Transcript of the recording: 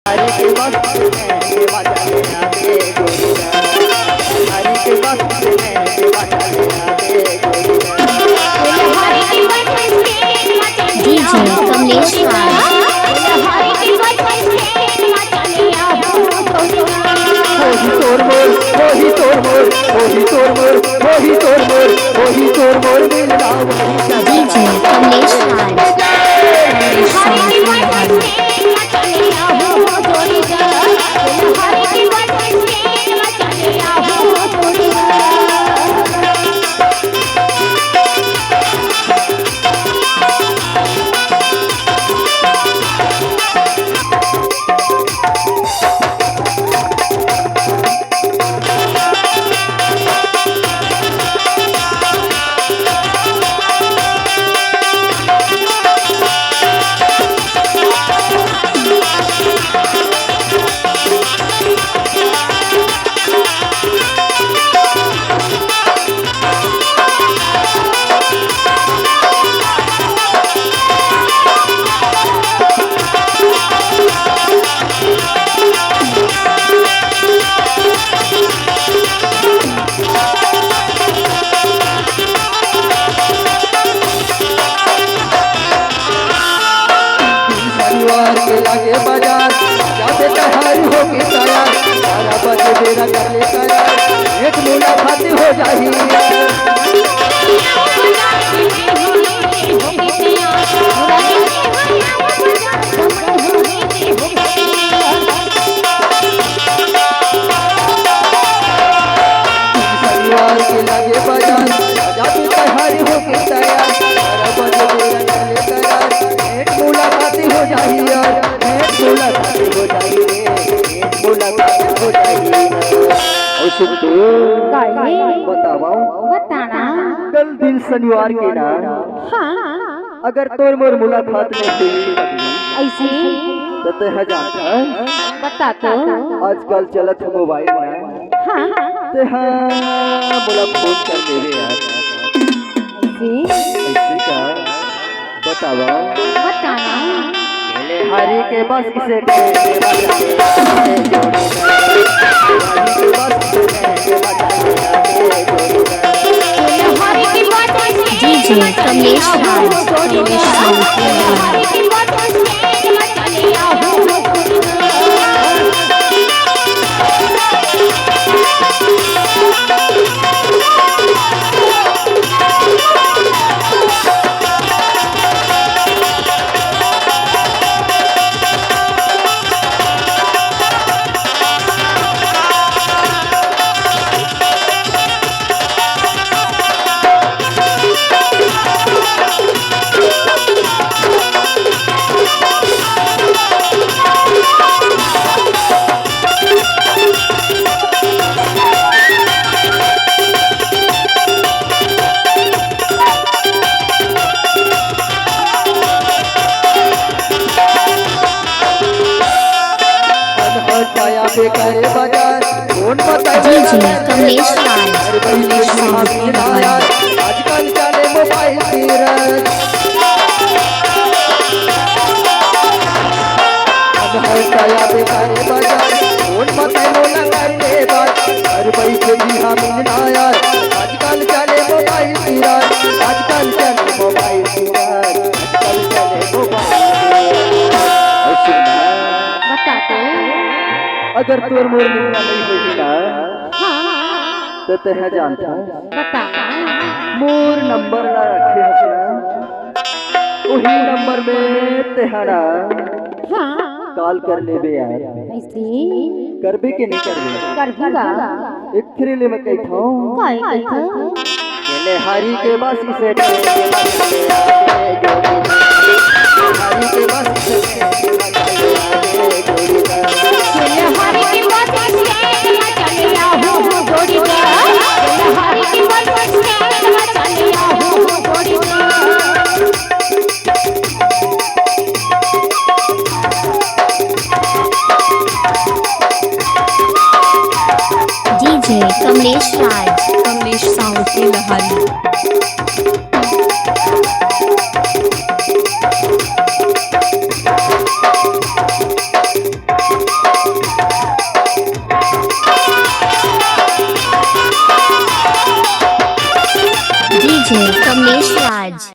हरि के वक्त में देवा चले आते गोविंदा, हरि के वक्त में देवा चले आते गोविंदा। डीजे कमलेश होही तोर मोर, होही तोर मोर, होही तोर मोर, होही तोर मोर, होही तोर मोर मिलना वही डीजे कमलेश लागे बाजार जाते तैयार हो के तैयार, 12 बजे मेरा कर ले तैयार, एक मुलाकात हो जाही। शनिवार के लागे बाजार जाते तैयार हो के तैयार, 12 बजे मेरा कर ले तैयार, एक मुलाकात हो जाही यार, एक मुलाकात हो जाही रे, एक मुलाकात हो जाही। और सुन तो बताओ कल दिन शनिवार के ना, अगर तोर मोर मुलाकात में हुई ऐसे तो तह जानता बता तो आजकल चलत है मोबाइल में, तह मुला फोन कर देवे यार, ऐसे का बतावा ले हरि के बस से डीजे कमलेश करे बाजार कौन बताए डीजे कमलेश आजकल चले मोबाइल तीरथ, करे बाजार कौन बताए मोला करने बात, हर पैसे भी हम मिलना यार, आजकल चले मोबाइल तीरथ, आजकल चले मोबाइल तीरथ, आजकल चले मोबाइल। और सुनना बता तो अगर तोर मोर मिलना नहीं होगी ना तो तह जानता बता मोर नंबर ना रखे हसना, वही नंबर में तेहरा कॉल कर लेबे यार, ऐसे करबे के नहीं करबे करबूगा एक थ्रिल में कहता हूँ काय कहता ले हरि के बस से हरि के बस से डीजे कमलेश साउंड की लहरी। DJ Kamlesh Raj.